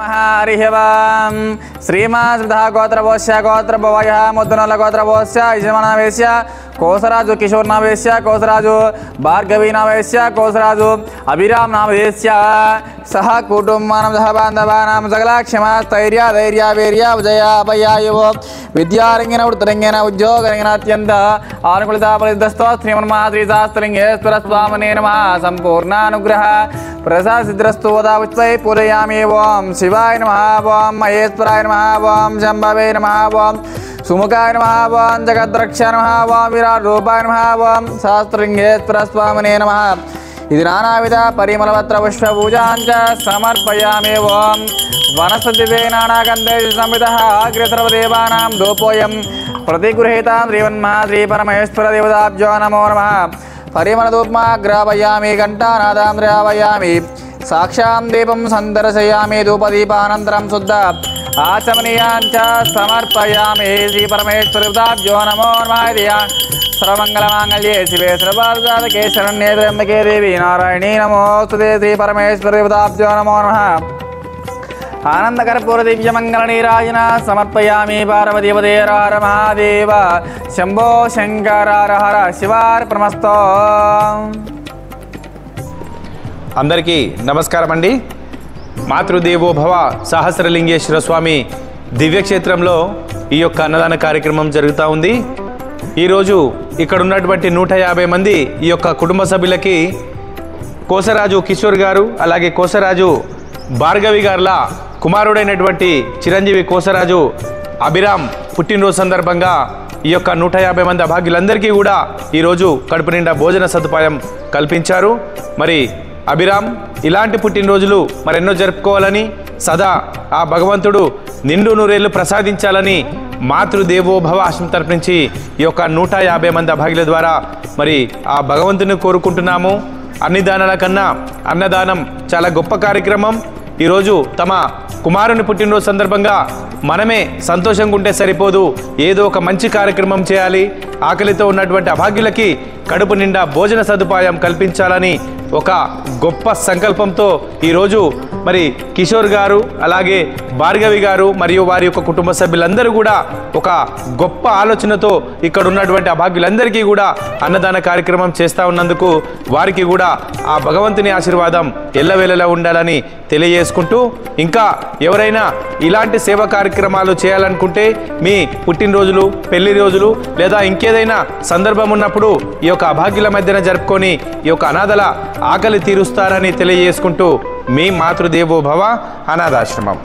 हरिः ओं श्रीमान्धा गोत्रवोश्य गोत्रभवयः मुद्दनलगोत्रवोश्य यजमानवेश्य कोसराजु किशोरनावेश्य कोसराजु भार्गवीनावेश्य कोसराजु अभिरामनावेश्य सह कुटुम्बानां सह बान्धवानां सकलक्षमा स्थैर्य धैर्य वीर्य विजय अभयायुः विद्यारंगेन उत्तरंगेन उद्योगरंगेन अत्यंत आनुकूलिताफलसिद्धस्तो श्रीमन्महाश्रीशास्त्रलिङ्गेश्वर स्वामिने नमः सम्पूर्णानुग्रह प्रसाद सिद्धिरस्तु वदा पुष्पै पूजयामि। ओं शिवाय नमः ओं महेश्वराय नमः ओं शंभवे नमः ओं सुमुखाय नमः ओं जगद्रक्षाय नमः ओं विराट रूपाय नमः ओं शास्त्रलिङ्गेश्वर स्वामिने नमः। ఇది నానావిధ పరిమళపత్ర పుష్ప పూజాంచ సమర్పయామి। ఓం వనస్పతివే నానాగంధే సంవితః అగ్రసర్వదేవానాం ధూపోయం ప్రతిగృహీతాం శ్రీమన్మహాశ్రీ పరమేశ్వర దేవతాభ్యో నమో నమః। పరిమళధూపమాగ్రాపయామి ఘంటానాదాం ద్రావయామి సాక్షాం దీపం సందర్శయామి ధూపదీపానంతరం శుద్ధ ఆచమనీయాంచ సమర్పయామి శ్రీ పరమేశ్వర దేవతాభ్యో నమో నమః। सर्वमंगलमांगल्ये शिवे सर्वार्धसाधके शरण्ये त्र्यंबके देवी नारायणी नमोस्तुते श्री परमेश्वर देवताभ्यो नमो नमः। आनंदकर्पूर दिव्य मंगल नीराजन समर्पयामि पार्वती पदे हर हर महादेव शंभो शंकर हर हर शिवार्पणमस्तु। అందరికీ నమస్కారం అండి। మాతృదేవో భవ సహస్రలింగేశ్వర స్వామి దివ్యక్షేత్రంలో ఈ యొక్క అన్నదాన కార్యక్రమం జరుగుతూ ఉంది। ఈరోజు ఇక్కడ ఉన్నటువంటి 150 మంది ఈ యొక్క కుటుంబ సభ్యులకి కోసరాజు కిషోర్ గారు అలాగే కోసరాజు భార్గవి గారుల కుమారుడైనటువంటి చిరంజీవి కోసరాజు అభిరామ్ పుట్టినరోజు సందర్భంగా ఈ యొక్క 150 మంది అభాగ్యులందరికీ కూడా ఈరోజు కడుపు నిండా భోజన సదుపాయం కల్పించారు। మరి అభిరామ్ ఇలాంటి పుట్టినరోజులు మరెన్నో జరుపుకోవాలని సదా ఆ భగవంతుడు నిండు నూరేళ్లు ప్రసాదించాలని మాతృదేవో భవ ఆశ్రమం తరపు నుంచి ఈ యొక్క 150 మంది అభాగ్యుల ద్వారా మరి ఆ భగవంతుని కోరుకుంటున్నాము। అన్ని దానాల కన్నా అన్నదానం చాలా గొప్ప కార్యక్రమం। ఈరోజు తమ కుమారుని పుట్టినరోజు సందర్భంగా మనమే సంతోషంగా ఉంటే సరిపోదు, ఏదో ఒక మంచి కార్యక్రమం చేయాలి, ఆకలితో ఉన్నటువంటి అభాగ్యులకి కడుపు నిండా భోజన సదుపాయం కల్పించాలని ఒక గొప్ప సంకల్పంతో ఈరోజు మరి కిషోర్ గారు అలాగే భార్గవి గారు మరియు వారి యొక్క కుటుంబ సభ్యులందరూ కూడా ఒక గొప్ప ఆలోచనతో ఇక్కడ ఉన్నటువంటి అభాగ్యులందరికీ కూడా అన్నదాన కార్యక్రమం చేస్తూ ఉన్నందుకు వారికి కూడా ఆ భగవంతుని ఆశీర్వాదం ఎల్లవేళలా ఉండాలని తెలియజేసుకుంటూ, ఇంకా ఎవరైనా ఇలాంటి సేవా కార్యక్రమాలు చేయాలనుకుంటే మీ పుట్టినరోజులు పెళ్లి రోజులు లేదా ఇంకేదైనా సందర్భం ఉన్నప్పుడు ఈ యొక్క అభాగ్యుల మధ్యన జరుపుకొని ఈ యొక్క అనాథల ఆకలి తీరుస్తారని తెలియజేసుకుంటూ మీ మాతృదేవో భవ అనాథాశ్రమం।